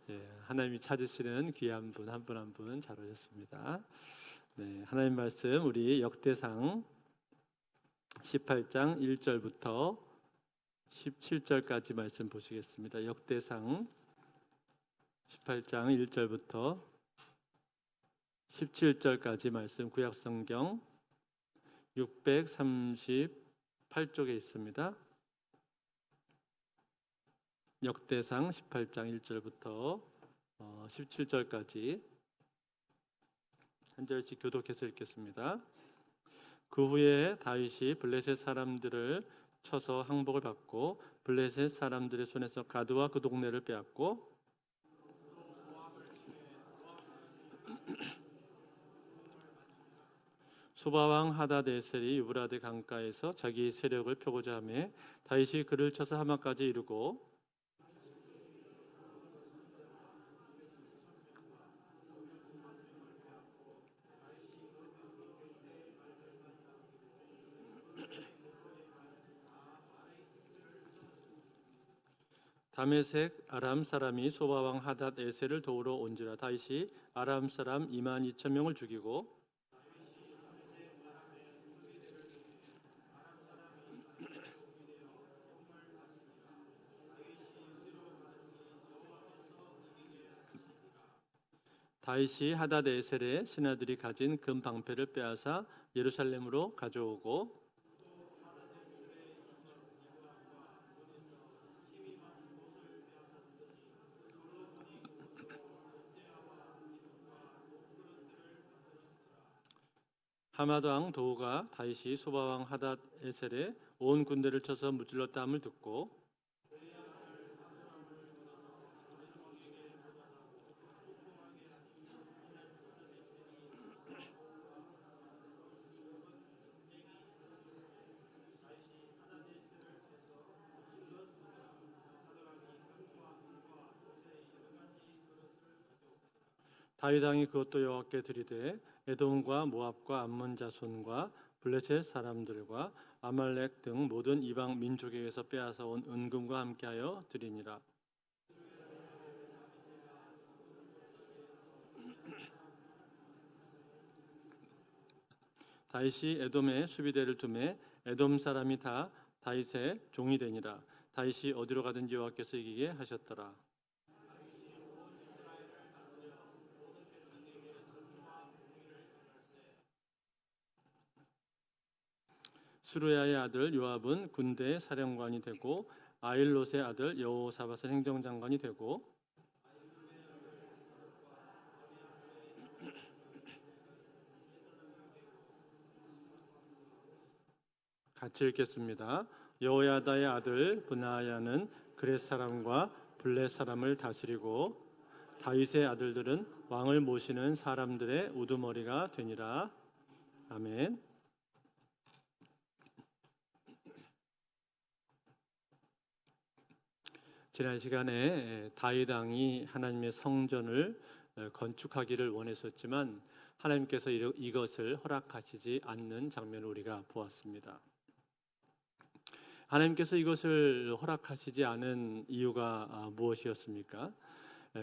하나님이 찾으시는 귀한 분 한 분 한 분 잘 오셨습니다. 네, 하나님 말씀 우리 역대상 18장 1절부터 17절까지 말씀 보시겠습니다. 역대상 18장 1절부터 17절까지 말씀 구약성경 638쪽에 있습니다. 역대상 18장 1절부터 17절까지 한 절씩 교독해서 읽겠습니다. 그 후에 다윗이 블레셋 사람들을 쳐서 항복을 받고 블레셋 사람들의 손에서 가드와 그 동네를 빼앗고 소바왕 하닷에셀이 유브라데 강가에서 자기 세력을 펴고자 하며 다윗이 그를 쳐서 하마까지 이르고 다메섹 아람 사람이 소바왕 하닷에셀을 도우러 온지라. 다윗이 아람 사람 22,000명을 죽이고 다윗이 하닷에셀의 신하들이 가진 금 방패를 빼앗아 예루살렘으로 가져오고 하맛 왕 도우가 다윗이 소바왕 하닷에셀의 온 군대를 쳐서 무찔렀다 함을 듣고 다윗 왕이 그것도 여호와께 드리되 에돔과 모압과 암몬 자손과 블레셋 사람들과 아말렉 등 모든 이방 민족에게서 빼앗아 온 은금과 함께하여 드리니라. 다윗이 에돔에 수비대를 두매 에돔 사람이 다 다윗의 종이 되니라. 다윗이 어디로 가든지 여호와께서 이기게 하셨더라. 스루야의 아들 요압은 군대 사령관이 되고 아일롯의 아들 여호사밧은 행정장관이 되고 같이 읽겠습니다. 여호야다의 아들 브나야는 그렛 사람과 블렛 사람을 다스리고 다윗의 아들들은 왕을 모시는 사람들의 우두머리가 되니라. 아멘. 지난 시간에 다윗 왕이 하나님의 성전을 건축하기를 원했었지만 하나님께서 이것을 허락하시지 않는 장면을 우리가 보았습니다. 하나님께서 이것을 허락하시지 않은 이유가 무엇이었습니까?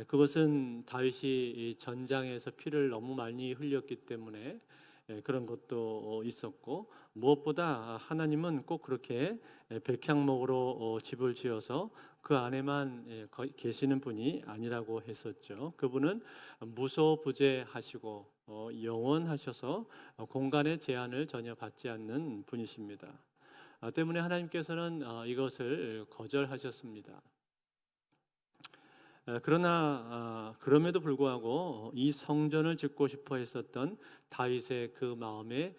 그것은 다윗이 전장에서 피를 너무 많이 흘렸기 때문에 그런 것도 있었고, 무엇보다 하나님은 꼭 그렇게 백향목으로 집을 지어서 그 안에만 계시는 분이 아니라고 했었죠. 그분은 무소부재하시고 영원하셔서 공간의 제한을 전혀 받지 않는 분이십니다. 때문에 하나님께서는 이것을 거절하셨습니다. 그러나 그럼에도 불구하고 이 성전을 짓고 싶어 했었던 다윗의 그 마음의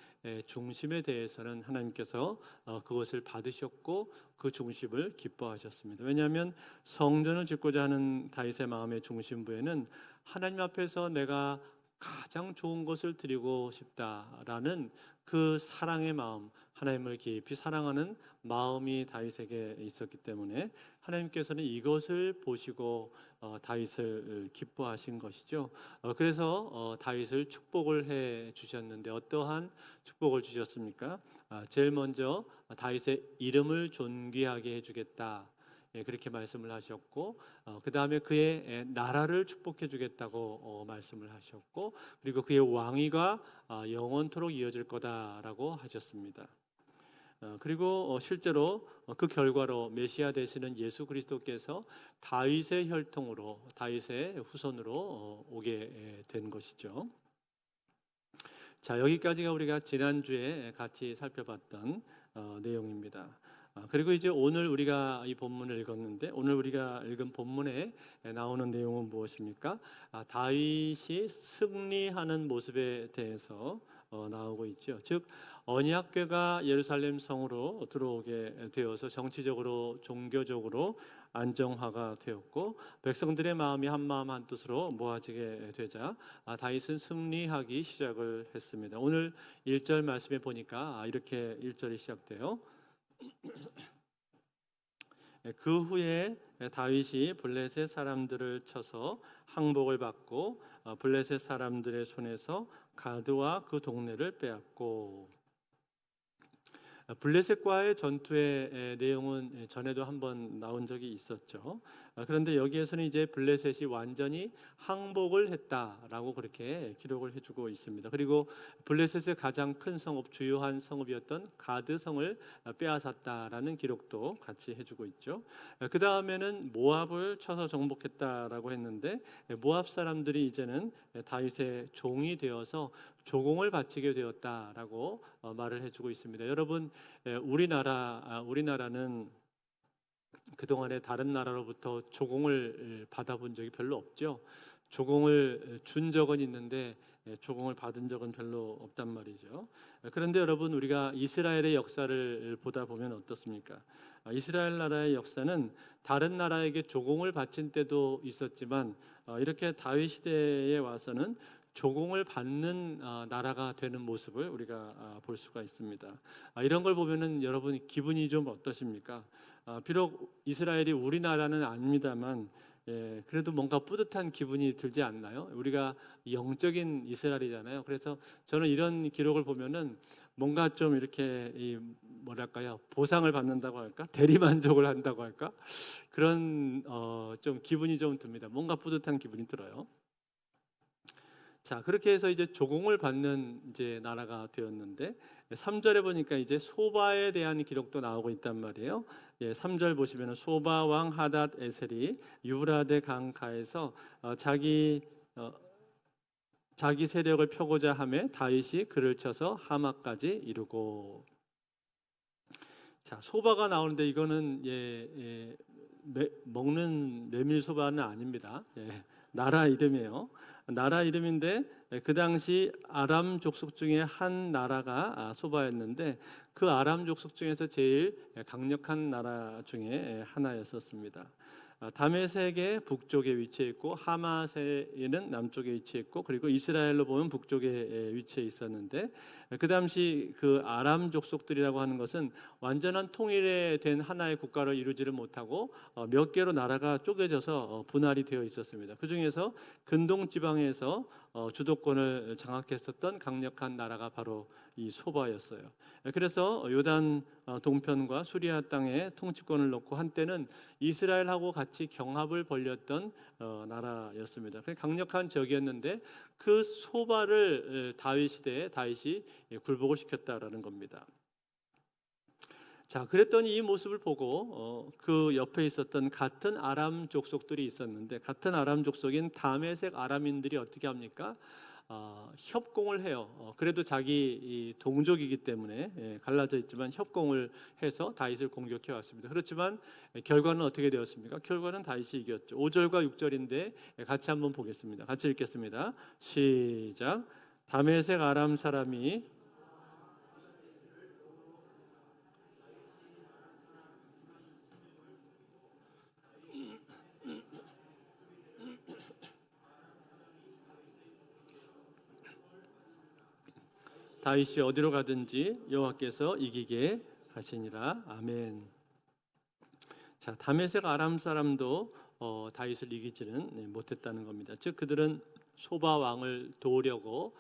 중심에 대해서는 하나님께서 그것을 받으셨고 그 중심을 기뻐하셨습니다. 왜냐하면 성전을 짓고자 하는 다윗의 마음의 중심부에는 하나님 앞에서 내가 가장 좋은 것을 드리고 싶다라는 그 사랑의 마음, 하나님을 깊이 사랑하는 마음이 다윗에게 있었기 때문에 하나님께서는 이것을 보시고 다윗을 기뻐하신 것이죠. 그래서 다윗을 축복을 해 주셨는데 어떠한 축복을 주셨습니까? 제일 먼저 다윗의 이름을 존귀하게 해주겠다. 그렇게 말씀을 하셨고 그 다음에 그의 나라를 축복해 주겠다고 말씀을 하셨고 그리고 그의 왕위가 영원토록 이어질 거다라고 하셨습니다. 그리고 실제로 그 결과로 메시아 되시는 예수 그리스도께서 다윗의 혈통으로 다윗의 후손으로 오게 된 것이죠. 자, 여기까지가 우리가 지난주에 같이 살펴봤던 내용입니다. 그리고 이제 오늘 우리가 이 본문을 읽었는데 오늘 우리가 읽은 본문에 나오는 내용은 무엇입니까? 다윗이 승리하는 모습에 대해서 나오고 있죠. 즉 언약궤가 예루살렘 성으로 들어오게 되어서 정치적으로 종교적으로 안정화가 되었고 백성들의 마음이 한 마음 한 뜻으로 모아지게 되자 다윗은 승리하기 시작을 했습니다. 오늘 1절 말씀에 보니까 이렇게 1절이 시작돼요. 그 후에 다윗이 블레셋 사람들을 쳐서 항복을 받고 블레셋 사람들의 손에서 가드와 그 동네를 빼앗고 블레셋과의 전투의 내용은 전에도 한번 나온 적이 있었죠. 그런데 여기에서는 이제 블레셋이 완전히 항복을 했다라고 그렇게 기록을 해주고 있습니다. 그리고 블레셋의 가장 큰 성읍, 주요한 성읍이었던 가드 성을 빼앗았다라는 기록도 같이 해주고 있죠. 그 다음에는 모압을 쳐서 정복했다라고 했는데 모압 사람들이 이제는 다윗의 종이 되어서 조공을 바치게 되었다라고 말을 해주고 있습니다. 여러분, 우리나라는 그동안에 다른 나라로부터 조공을 받아본 적이 별로 없죠. 조공을 준 적은 있는데 조공을 받은 적은 별로 없단 말이죠. 그런데 여러분, 우리가 이스라엘의 역사를 보다 보면 어떻습니까? 이스라엘 나라의 역사는 다른 나라에게 조공을 바친 때도 있었지만 이렇게 다윗 시대에 와서는 조공을 받는 나라가 되는 모습을 우리가 볼 수가 있습니다. 이런 걸 보면은 여러분 기분이 좀 어떠십니까? 비록 이스라엘이 우리나라는 아닙니다만 그래도 뭔가 뿌듯한 기분이 들지 않나요? 우리가 영적인 이스라엘이잖아요. 그래서 저는 이런 기록을 보면은 뭔가 좀 이렇게 뭐랄까요, 보상을 받는다고 할까, 대리만족을 한다고 할까, 그런 좀 기분이 좀 듭니다. 뭔가 뿌듯한 기분이 들어요. 자, 그렇게 해서 이제 조공을 받는 이제 나라가 되었는데 3절에 보니까 이제 소바에 대한 기록도 나오고 있단 말이에요. 3절 보시면은 소바 왕 하닷 에셀이 유브라데 강가에서 자기 세력을 펴고자 하매 다윗이 그를 쳐서 하마까지 이르고. 자, 소바가 나오는데 이거는 먹는 메밀소바는 아닙니다. 나라 이름이에요. 나라 이름인데 그 당시 아람 족속 중에 한 나라가 소바였는데 그 아람 족속 중에서 제일 강력한 나라 중에 하나였었습니다. 다메섹의 북쪽에 위치해 있고 하마세에는 남쪽에 위치해 있고 그리고 이스라엘로 보면 북쪽에 위치해 있었는데 그 당시 그 아람 족속들이라고 하는 것은 완전한 통일된 하나의 국가를 이루지를 못하고 몇 개로 나라가 쪼개져서 분할이 되어 있었습니다. 그 중에서 근동 지방에서 주도권을 장악했었던 강력한 나라가 바로 이 소바였어요. 그래서 요단 동편과 수리아 땅에 통치권을 놓고 한때는 이스라엘하고 같이 경합을 벌였던 나라였습니다. 강력한 적이었는데 그 소바를 다윗 시대에 다윗이 굴복을 시켰다라는 겁니다. 자, 그랬더니 이 모습을 보고 그 옆에 있었던 같은 아람 족속들이 있었는데 같은 아람 족속인 다메섹 아람인들이 어떻게 합니까? 협공을 해요. 그래도 자기 동족이기 때문에 갈라져 있지만 협공을 해서 다윗을 공격해 왔습니다. 그렇지만 결과는 어떻게 되었습니까? 결과는 다윗이 이겼죠. 5절과 6절인데 같이 한번 보겠습니다. 같이 읽겠습니다. 시작. 다메섹 아람 사람이 다윗이 어디로 가든지 여호와께서 이기게 하시니라. 아멘. 자, 다메섹 아람 사람도 다윗을 이기지는 못했다는 겁니다. 즉 그들은 소바 왕을 도우려고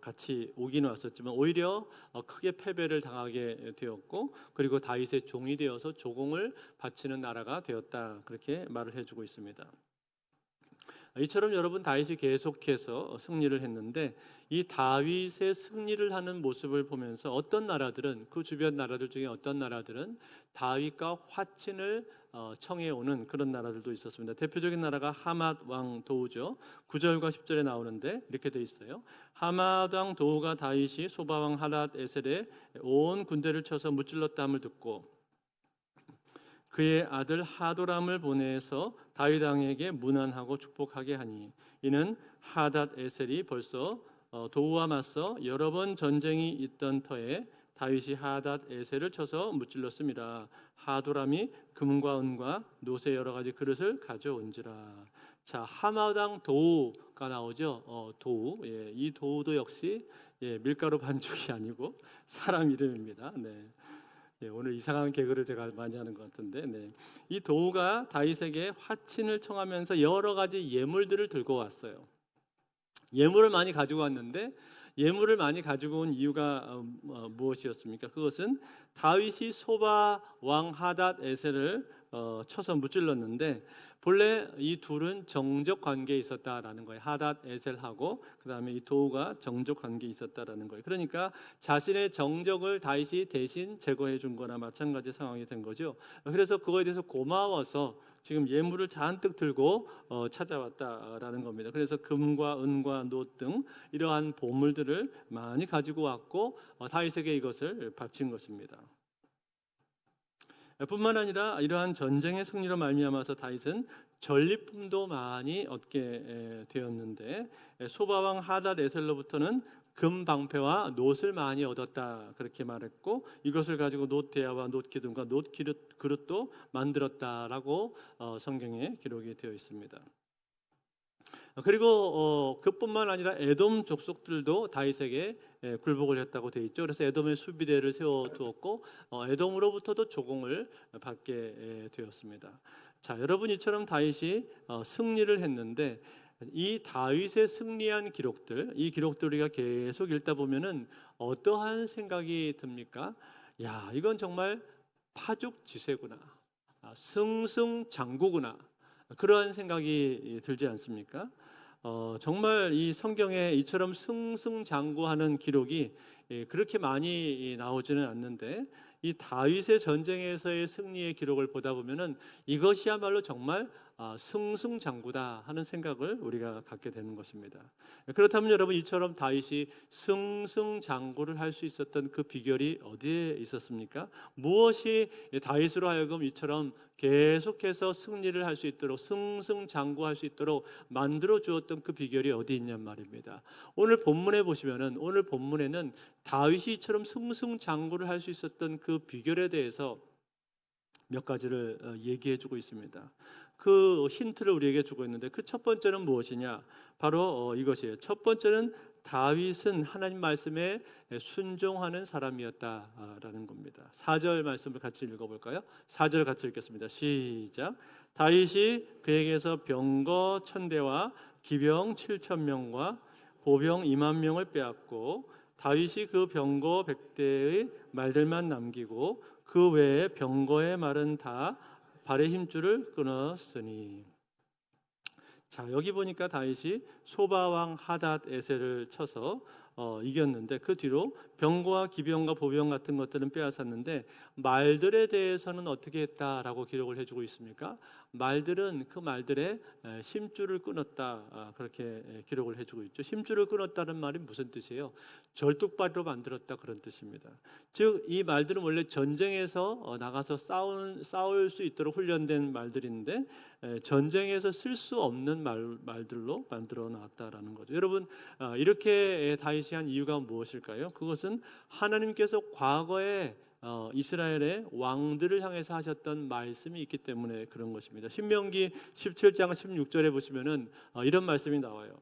같이 오기는 왔었지만 오히려 크게 패배를 당하게 되었고, 그리고 다윗의 종이 되어서 조공을 바치는 나라가 되었다, 그렇게 말을 해주고 있습니다. 이처럼 여러분, 다윗이 계속해서 승리를 했는데 이 다윗의 승리를 하는 모습을 보면서 어떤 나라들은, 그 주변 나라들 중에 어떤 나라들은 다윗과 화친을 청해 오는 그런 나라들도 있었습니다. 대표적인 나라가 하맛 왕 도우죠. 9절과 10절에 나오는데 이렇게 돼 있어요. 하맛 왕 도우가 다윗이 소바 왕 하닷 에셀에 온 군대를 쳐서 무찔렀다함을 듣고 그의 아들 하도람을 보내서 다윗 왕에게 문안하고 축복하게 하니, 이는 하닷 에셀이 벌써 도우와 맞서 여러 번 전쟁이 있던 터에 다윗이 하닷 에셀을 쳐서 무찔렀습니다. 하도람이 금과 은과 놋의 여러 가지 그릇을 가져온지라. 자, 하맛 왕 도우가 나오죠. 도우. 예, 이 도우도 역시 밀가루 반죽이 아니고 사람 이름입니다. 네. 오늘 이상한 개그를 제가 많이 하는 것 같은데, 이 도우가 다윗에게 화친을 청하면서 여러 가지 예물들을 들고 왔어요. 예물을 많이 가지고 왔는데, 예물을 많이 가지고 온 이유가 무엇이었습니까? 그것은 다윗이 소바 왕 하닷 에셀을 쳐서 무찔렀는데, 본래 이 둘은 정적 관계에 있었다라는 거예요. 하닷 에셀하고 그다음에 이 도우가 정적 관계에 있었다라는 거예요. 그러니까 자신의 정적을 다윗이 대신 제거해 준 거나 마찬가지 상황이 된 거죠. 그래서 그거에 대해서 고마워서 지금 예물을 잔뜩 들고 찾아왔다라는 겁니다. 그래서 금과 은과 놋 등 이러한 보물들을 많이 가지고 왔고 다윗에게 이것을 바친 것입니다. 뿐만 아니라 이러한 전쟁의 승리로 말미암아서 다윗은 전리품도 많이 얻게 되었는데, 소바왕 하닷 에셀로부터는 금 방패와 놋을 많이 얻었다, 그렇게 말했고, 이것을 가지고 놋 대야와 놋 기둥과 놋 그릇도 만들었다라고 성경에 기록이 되어 있습니다. 그리고 그뿐만 아니라 에돔 족속들도 다윗에게 굴복을 했다고 되어 있죠. 그래서 에돔의 수비대를 세워두었고 에돔으로부터도 조공을 받게 되었습니다. 자, 여러분, 이처럼 다윗이 승리를 했는데 이 다윗의 승리한 기록들, 이 기록들 우리가 계속 읽다 보면은 어떠한 생각이 듭니까? 야, 이건 정말 파죽지세구나, 승승장구구나, 그러한 생각이 들지 않습니까? 정말 이 성경에 이처럼 승승장구하는 기록이 그렇게 많이 나오지는 않는데, 이 다윗의 전쟁에서의 승리의 기록을 보다 보면은 이것이야말로 정말 승승장구다 하는 생각을 우리가 갖게 되는 것입니다. 그렇다면 여러분, 이처럼 다윗이 승승장구를 할 수 있었던 그 비결이 어디에 있었습니까? 무엇이 다윗으로 하여금 이처럼 계속해서 승리를 할 수 있도록, 승승장구할 수 있도록 만들어 주었던 그 비결이 어디 있냔 말입니다. 오늘 본문에 보시면은, 오늘 본문에는 다윗이 이처럼 승승장구를 할 수 있었던 그 비결에 대해서 몇 가지를 얘기해 주고 있습니다. 그 힌트를 우리에게 주고 있는데, 그 첫 번째는 무엇이냐? 바로 이것이에요. 첫 번째는 다윗은 하나님 말씀에 순종하는 사람이었다라는 겁니다. 4절 말씀을 같이 읽어볼까요? 4절 같이 읽겠습니다. 시작. 다윗이 그에게서 병거 1000대와 기병 7000명과 보병 20000명을 빼앗고 다윗이 그 병거 100대의 말들만 남기고 그 외에 병거의 말은 다 발의 힘줄을 끊었으니. 자, 여기 보니까 다윗이 소바왕 하닷 에셀을 쳐서 이겼는데, 그 뒤로 병거와 기병과 보병 같은 것들은 빼앗았는데 말들에 대해서는 어떻게 했다라고 기록을 해주고 있습니까? 말들은 그 말들의 심줄을 끊었다, 그렇게 기록을 해주고 있죠. 심줄을 끊었다는 말이 무슨 뜻이에요? 절뚝발로 만들었다, 그런 뜻입니다. 즉 이 말들은 원래 전쟁에서 나가서 싸울 수 있도록 훈련된 말들인데 전쟁에서 쓸 수 없는 말들로 만들어 놨다라는 거죠. 여러분, 이렇게 다윗이 한 이유가 무엇일까요? 그것은 하나님께서 과거에 이스라엘의 왕들을 향해서 하셨던 말씀이 있기 때문에 그런 것입니다. 신명기 17장 16절에 보시면은 이런 말씀이 나와요.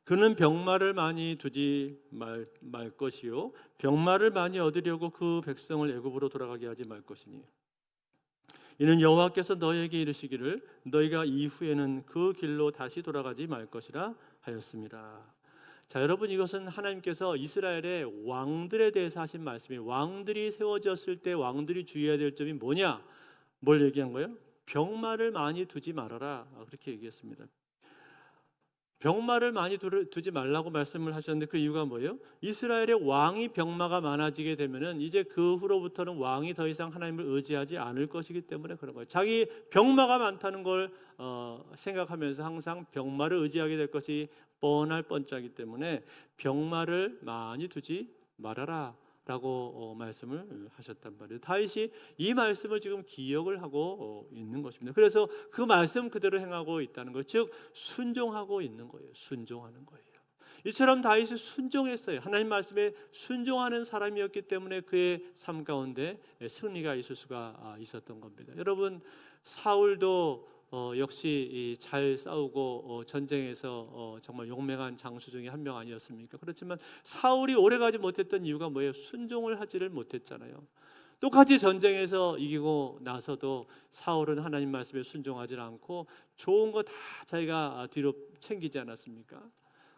그는 병마를 많이 두지 말 것이요 병마를 많이 얻으려고 그 백성을 애굽으로 돌아가게 하지 말 것이니. 이는 여호와께서 너희에게 이르시기를 너희가 이후에는 그 길로 다시 돌아가지 말 것이라 하였습니다. 자, 여러분, 이것은 하나님께서 이스라엘의 왕들에 대해서 하신 말씀이, 왕들이 세워졌을 때 왕들이 주의해야 될 점이 뭐냐? 뭘 얘기한 거예요? 병마를 많이 두지 말아라, 그렇게 얘기했습니다. 병마를 많이 두지 말라고 말씀을 하셨는데 그 이유가 뭐예요? 이스라엘의 왕이 병마가 많아지게 되면은 이제 그 후로부터는 왕이 더 이상 하나님을 의지하지 않을 것이기 때문에 그런 거예요. 자기 병마가 많다는 걸 생각하면서 항상 병마를 의지하게 될 것이 뻔할 뻔짜기 때문에 병마를 많이 두지 말아라 라고 말씀을 하셨단 말이에요. 다윗이 이 말씀을 지금 기억을 하고 있는 것입니다. 그래서 그 말씀 그대로 행하고 있다는 것, 즉 순종하고 있는 거예요. 순종하는 거예요. 이처럼 다윗이 순종했어요. 하나님 말씀에 순종하는 사람이었기 때문에 그의 삶 가운데 승리가 있을 수가 있었던 겁니다. 여러분, 사울도 역시 잘 싸우고 전쟁에서 정말 용맹한 장수 중에 한 명 아니었습니까? 그렇지만 사울이 오래가지 못했던 이유가 뭐예요? 순종을 하지를 못했잖아요. 똑같이 전쟁에서 이기고 나서도 사울은 하나님 말씀에 순종하지 않고 좋은 거 다 자기가 뒤로 챙기지 않았습니까?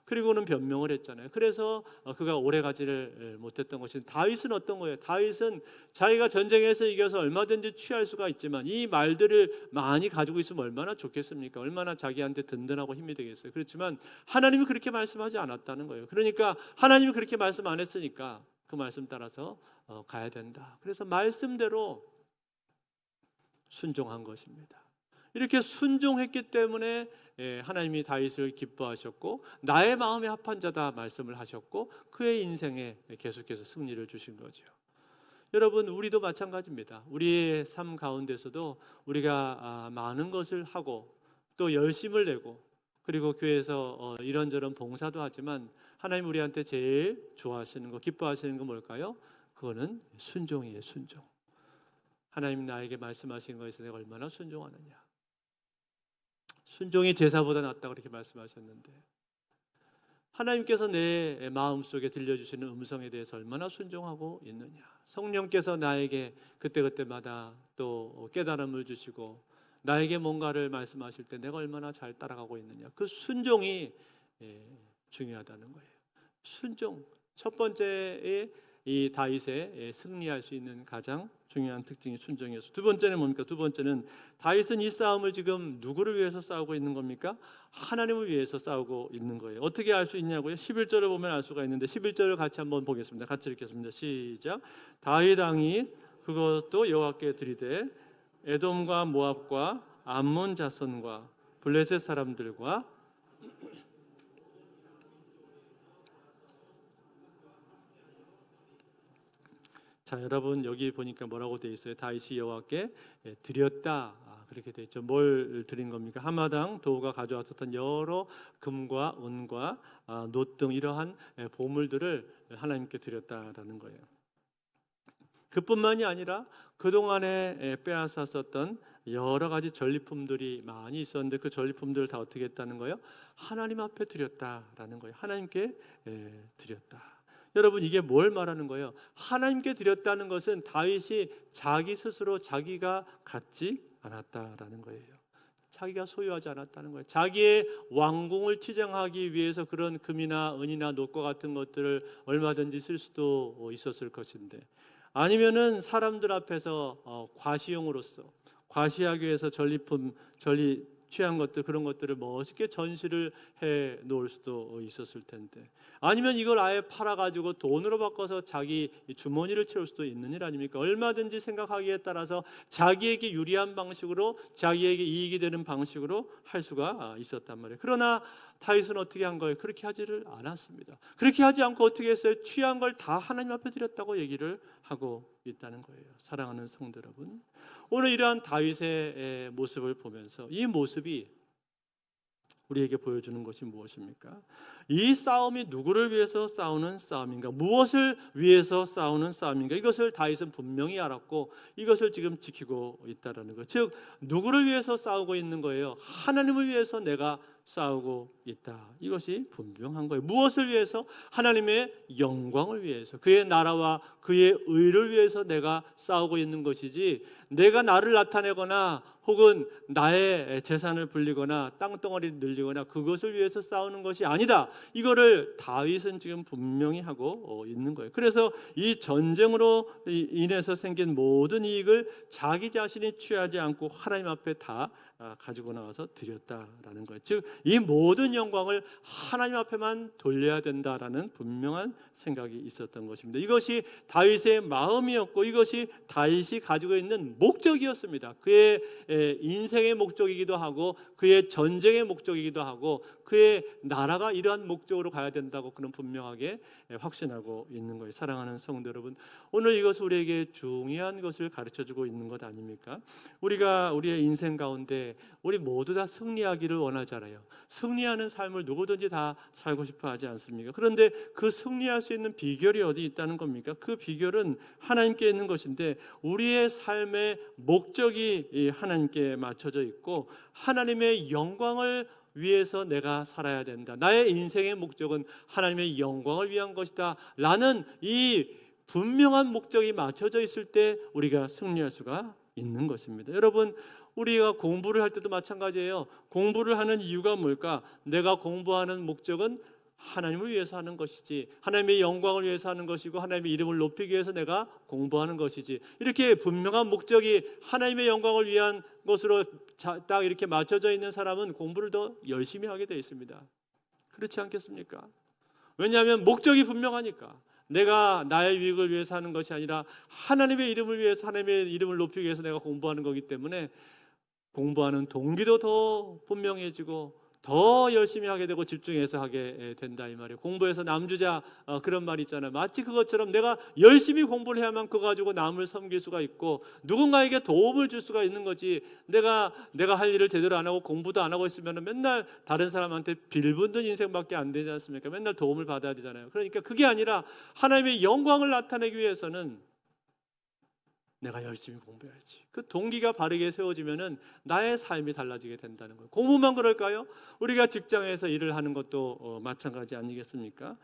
그리고는 변명을 했잖아요. 그래서 그가 오래가지를 못했던 것이, 다윗은 어떤 거예요? 다윗은 자기가 전쟁에서 이겨서 얼마든지 취할 수가 있지만 이 말들을 많이 가지고 있으면 얼마나 좋겠습니까? 얼마나 자기한테 든든하고 힘이 되겠어요. 그렇지만 하나님이 그렇게 말씀하지 않았다는 거예요. 그러니까 하나님이 그렇게 말씀 안 했으니까 그 말씀 따라서 가야 된다. 그래서 말씀대로 순종한 것입니다. 이렇게 순종했기 때문에 하나님이 다윗을 기뻐하셨고 나의 마음에 합한 자다 말씀을 하셨고 그의 인생에 계속해서 승리를 주신 거죠. 여러분, 우리도 마찬가지입니다. 우리의 삶 가운데서도 우리가 많은 것을 하고 또 열심을 내고 그리고 교회에서 이런저런 봉사도 하지만 하나님 우리한테 제일 좋아하시는 거, 기뻐하시는 거 뭘까요? 그거는 순종이에요. 순종. 하나님 나에게 말씀하신 것에서 내가 얼마나 순종하느냐. 순종이 제사보다 낫다 그렇게 말씀하셨는데 하나님께서 내 마음속에 들려주시는 음성에 대해서 얼마나 순종하고 있느냐. 성령께서 나에게 그때그때마다 또 깨달음을 주시고 나에게 뭔가를 말씀하실 때 내가 얼마나 잘 따라가고 있느냐. 그 순종이 중요하다는 거예요. 순종. 첫 번째에 이 다윗의 승리할 수 있는 가장 중요한 특징이 순종이었어요. 두 번째는 뭡니까? 두 번째는 다윗은 이 싸움을 지금 누구를 위해서 싸우고 있는 겁니까? 하나님을 위해서 싸우고 있는 거예요. 어떻게 알 수 있냐고요? 11절을 보면 알 수가 있는데 11절을 같이 한번 보겠습니다. 같이 읽겠습니다. 시작. 다윗 왕이 그것도 여호와께 드리되 에돔과 모압과 암몬 자손과 블레셋 사람들과 자, 여러분 여기 보니까 뭐라고 되어 있어요? 다윗이 여호와께 드렸다. 그렇게 되어 있죠. 뭘 드린 겁니까? 하마당 도우가 가져왔었던 여러 금과 은과 놋 등 이러한 보물들을 하나님께 드렸다라는 거예요. 그뿐만이 아니라 그동안에 빼앗았었던 여러 가지 전리품들이 많이 있었는데 그 전리품들을 다 어떻게 했다는 거예요? 하나님 앞에 드렸다라는 거예요. 하나님께 드렸다. 여러분, 이게 뭘 말하는 거예요? 하나님께 드렸다는 것은 다윗이 자기 스스로 자기가 갖지 않았다라는 거예요. 자기가 소유하지 않았다는 거예요. 자기의 왕궁을 치장하기 위해서 그런 금이나 은이나 놋과 같은 것들을 얼마든지 쓸 수도 있었을 것인데, 아니면은 사람들 앞에서 과시용으로서 과시하기 위해서 전리품, 취한 것들, 그런 것들을 멋있게 전시를 해 놓을 수도 있었을 텐데, 아니면 이걸 아예 팔아가지고 돈으로 바꿔서 자기 주머니를 채울 수도 있는 일 아닙니까? 얼마든지 생각하기에 따라서 자기에게 유리한 방식으로, 자기에게 이익이 되는 방식으로 할 수가 있었단 말이에요. 그러나 다윗은 어떻게 한 거예요? 그렇게 하지를 않았습니다. 그렇게 하지 않고 어떻게 했어요? 취한 걸 다 하나님 앞에 드렸다고 얘기를 하고 있다는 거예요. 사랑하는 성도 여러분, 오늘 이러한 다윗의 모습을 보면서 이 모습이 우리에게 보여주는 것이 무엇입니까? 이 싸움이 누구를 위해서 싸우는 싸움인가? 무엇을 위해서 싸우는 싸움인가? 이것을 다윗은 분명히 알았고 이것을 지금 지키고 있다는 것. 즉 누구를 위해서 싸우고 있는 거예요? 하나님을 위해서 내가 싸우고 있다. 이것이 분명한 거예요. 무엇을 위해서? 하나님의 영광을 위해서, 그의 나라와 그의 의를 위해서 내가 싸우고 있는 것이지, 내가 나를 나타내거나 혹은 나의 재산을 불리거나 땅덩어리를 늘리거나 그것을 위해서 싸우는 것이 아니다. 이거를 다윗은 지금 분명히 하고 있는 거예요. 그래서 이 전쟁으로 인해서 생긴 모든 이익을 자기 자신이 취하지 않고 하나님 앞에 다 가지고 나와서 드렸다라는 거예요. 즉 이 모든 영광을 하나님 앞에만 돌려야 된다라는 분명한 생각이 있었던 것입니다. 이것이 다윗의 마음이었고 이것이 다윗이 가지고 있는 목적이었습니다. 그의 인생의 목적이기도 하고 그의 전쟁의 목적이기도 하고 그의 나라가 이러한 목적으로 가야 된다고 그는 분명하게 확신하고 있는 거예요. 사랑하는 성도 여러분, 오늘 이것은 우리에게 중요한 것을 가르쳐주고 있는 것 아닙니까? 우리가 우리의 인생 가운데 우리 모두 다 승리하기를 원하잖아요. 승리하는 삶을 누구든지 다 살고 싶어 하지 않습니까? 그런데 그 승리할 수 있는 비결이 어디 있다는 겁니까? 그 비결은 하나님께 있는 것인데 우리의 삶의 목적이 하나님께 맞춰져 있고 하나님의 영광을 위해서 내가 살아야 된다. 나의 인생의 목적은 하나님의 영광을 위한 것이다 라는 이 분명한 목적이 맞춰져 있을 때 우리가 승리할 수가 있는 것입니다. 여러분, 우리가 공부를 할 때도 마찬가지예요. 공부를 하는 이유가 뭘까? 내가 공부하는 목적은 하나님을 위해서 하는 것이지, 하나님의 영광을 위해서 하는 것이고 하나님의 이름을 높이기 위해서 내가 공부하는 것이지, 이렇게 분명한 목적이 하나님의 영광을 위한 것으로 딱 이렇게 맞춰져 있는 사람은 공부를 더 열심히 하게 되어 있습니다. 그렇지 않겠습니까? 왜냐하면 목적이 분명하니까. 내가 나의 유익을 위해서 하는 것이 아니라 하나님의 이름을 위해서, 하나님의 이름을 높이기 위해서 내가 공부하는 거기 때문에 공부하는 동기도 더 분명해지고 더 열심히 하게 되고 집중해서 하게 된다 이 말이에요. 공부해서 남주자 그런 말 있잖아요. 마치 그것처럼 내가 열심히 공부를 해야만 그거 가지고 남을 섬길 수가 있고 누군가에게 도움을 줄 수가 있는 거지, 내가 할 일을 제대로 안 하고 공부도 안 하고 있으면 맨날 다른 사람한테 빌붙는 인생밖에 안 되지 않습니까? 맨날 도움을 받아야 되잖아요. 그러니까 그게 아니라 하나님의 영광을 나타내기 위해서는 내가 열심히 공부해야지. 그 동기가 바르게 세워지면은 나의 삶이 달라지게 된다는 거예요. 공부만 그럴까요? 우리가 직장에서 일을 하는 것도 마찬가지 아니겠습니까?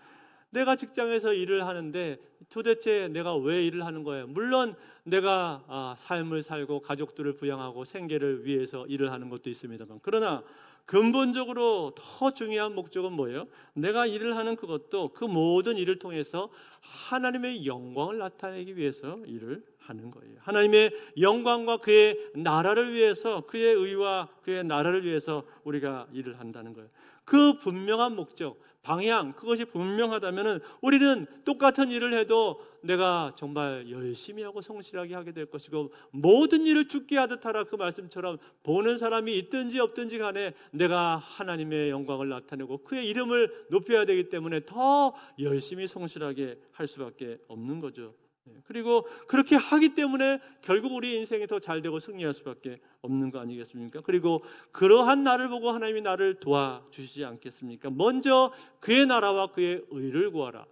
내가 직장에서 일을 하는데 도대체 내가 왜 일을 하는 거예요? 물론 내가 삶을 살고 가족들을 부양하고 생계를 위해서 일을 하는 것도 있습니다만, 그러나 근본적으로 더 중요한 목적은 뭐예요? 내가 일을 하는 그것도 그 모든 일을 통해서 하나님의 영광을 나타내기 위해서 일을 하는 거예요. 하나님의 영광과 그의 나라를 위해서, 그의 의와 그의 나라를 위해서 우리가 일을 한다는 거예요. 그 분명한 목적, 방향, 그것이 분명하다면 우리는 똑같은 일을 해도 내가 정말 열심히 하고 성실하게 하게 될 것이고 모든 일을 죽게 하듯 하라, 그 말씀처럼 보는 사람이 있든지 없든지 간에 내가 하나님의 영광을 나타내고 그의 이름을 높여야 되기 때문에 더 열심히 성실하게 할 수밖에 없는 거죠. 그리고 그렇게 하기 때문에 결국 우리 인생이 더 잘되고 승리할 수밖에 없는 거 아니겠습니까? 그리고 그러한 나를 보고 하나님이 나를 도와주시지 않겠습니까? 먼저 그의 나라와 그의 의를 구하라.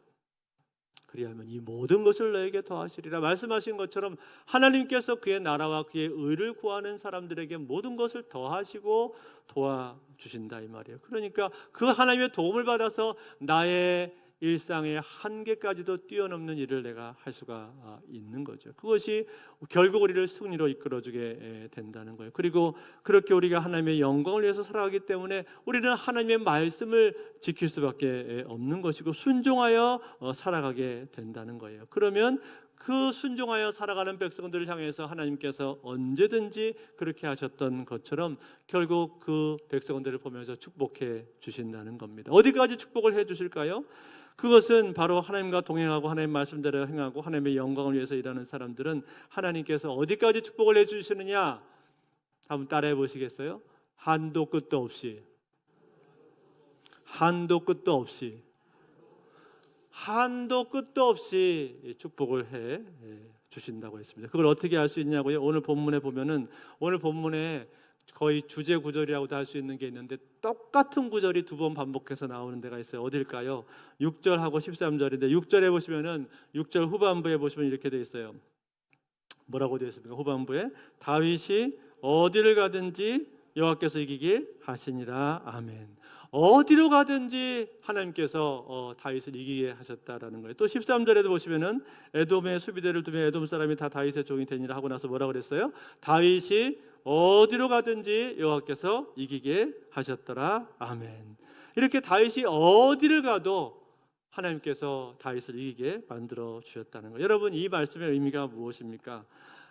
그리하면 이 모든 것을 너에게 더하시리라. 말씀하신 것처럼 하나님께서 그의 나라와 그의 의를 구하는 사람들에게 모든 것을 더하시고 도와주신다 이 말이에요. 그러니까 그 하나님의 도움을 받아서 나의 일상의 한계까지도 뛰어넘는 일을 내가 할 수가 있는 거죠. 그것이 결국 우리를 승리로 이끌어주게 된다는 거예요. 그리고 그렇게 우리가 하나님의 영광을 위해서 살아가기 때문에 우리는 하나님의 말씀을 지킬 수밖에 없는 것이고 순종하여 살아가게 된다는 거예요. 그러면 그 순종하여 살아가는 백성들을 향해서 하나님께서 언제든지 그렇게 하셨던 것처럼 결국 그 백성들을 보면서 축복해 주신다는 겁니다. 어디까지 축복을 해 주실까요? 그것은 바로 하나님과 동행하고 하나님 말씀대로 행하고 하나님의 영광을 위해서 일하는 사람들은 하나님께서 어디까지 축복을 해 주시느냐 한번 따라해 보시겠어요? 한도 끝도 없이, 한도 끝도 없이, 한도 끝도 없이 축복을 해 주신다고 했습니다. 그걸 어떻게 알 수 있냐고요? 오늘 본문에 보면은 오늘 본문에 거의 주제 구절이라고도 할 수 있는 게 있는데 똑같은 구절이 두 번 반복해서 나오는 데가 있어요. 어딜까요? 6절하고 13절인데 6절에 보시면은 6절 후반부에 보시면 이렇게 돼 있어요. 뭐라고 되어 있습니까? 후반부에 다윗이 어디를 가든지 여호와께서 이기게 하시니라. 아멘. 어디로 가든지 하나님께서 다윗을 이기게 하셨다라는 거예요. 또 13절에도 보시면은 에돔의 수비대를 두며 에돔 사람이 다 다윗의 종이 되니라 하고 나서 뭐라고 그랬어요? 다윗이 어디로 가든지 여호와께서 이기게 하셨더라. 아멘. 이렇게 다윗이 어디를 가도 하나님께서 다윗을 이기게 만들어 주셨다는 거예요. 여러분, 이 말씀의 의미가 무엇입니까?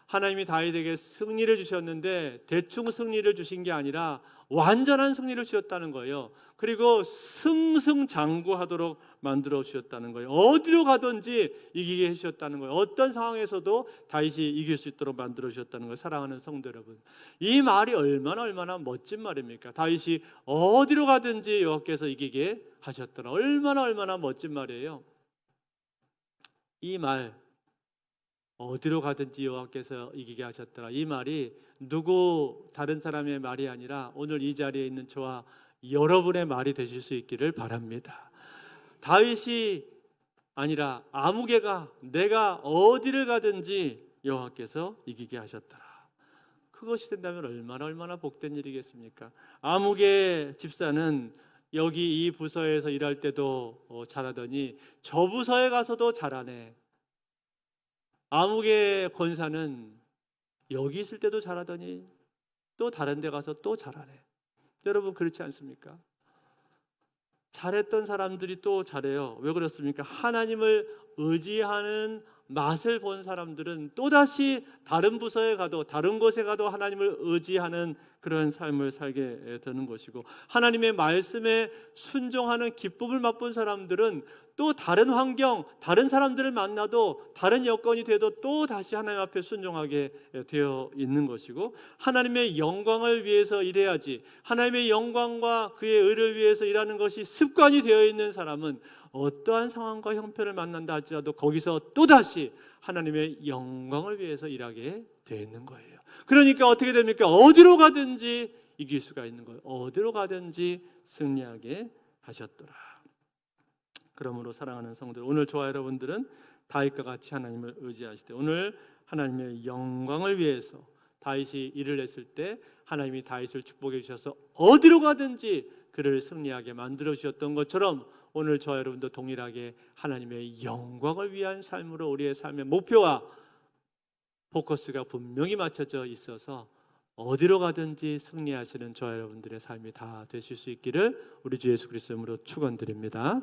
하나님이 다윗에게 승리를 주셨는데 대충 승리를 주신 게 아니라 완전한 승리를 주셨다는 거예요. 그리고 승승장구하도록 만들어 주셨다는 거예요. 어디로 가든지 이기게 해주셨다는 거예요. 어떤 상황에서도 다윗이 이길 수 있도록 만들어 주셨다는 거예요. 사랑하는 성도 여러분, 이 말이 얼마나 멋진 말입니까? 다윗이 어디로 가든지 여호와께서 이기게 하셨더라. 얼마나 멋진 말이에요. 이 말, 어디로 가든지 여호와께서 이기게 하셨더라, 이 말이 누구 다른 사람의 말이 아니라 오늘 이 자리에 있는 저와 여러분의 말이 되실 수 있기를 바랍니다. 다윗이 아니라 아무개가 내가 어디를 가든지 여호와께서 이기게 하셨더라. 그것이 된다면 얼마나 복된 일이겠습니까? 아무개 집사는 여기 이 부서에서 일할 때도 잘하더니 저 부서에 가서도 잘하네. 아무개 권사는 여기 있을 때도 잘하더니 또 다른 데 가서 또 잘하네. 여러분, 그렇지 않습니까? 잘했던 사람들이 또 잘해요. 왜 그렇습니까? 하나님을 의지하는 맛을 본 사람들은 또다시 다른 부서에 가도 다른 곳에 가도 하나님을 의지하는 그런 삶을 살게 되는 것이고, 하나님의 말씀에 순종하는 기쁨을 맛본 사람들은 또 다른 환경, 다른 사람들을 만나도 다른 여건이 돼도 또 다시 하나님 앞에 순종하게 되어 있는 것이고, 하나님의 영광을 위해서 일해야지, 하나님의 영광과 그의 의를 위해서 일하는 것이 습관이 되어 있는 사람은 어떠한 상황과 형편을 만난다 할지라도 거기서 또다시 하나님의 영광을 위해서 일하게 되어 있는 거예요. 그러니까 어떻게 됩니까? 어디로 가든지 이길 수가 있는 거예요. 어디로 가든지 승리하게 하셨더라. 그러므로 사랑하는 성도들, 오늘 저와 여러분들은 다윗과 같이 하나님을 의지하실 때, 오늘 하나님의 영광을 위해서 다윗이 일을 했을 때 하나님이 다윗을 축복해 주셔서 어디로 가든지 그를 승리하게 만들어 주셨던 것처럼, 오늘 저와 여러분도 동일하게 하나님의 영광을 위한 삶으로 우리의 삶의 목표와 포커스가 분명히 맞춰져 있어서 어디로 가든지 승리하시는 저와 여러분들의 삶이 다 되실 수 있기를 우리 주 예수 그리스도 이름으로 축원드립니다.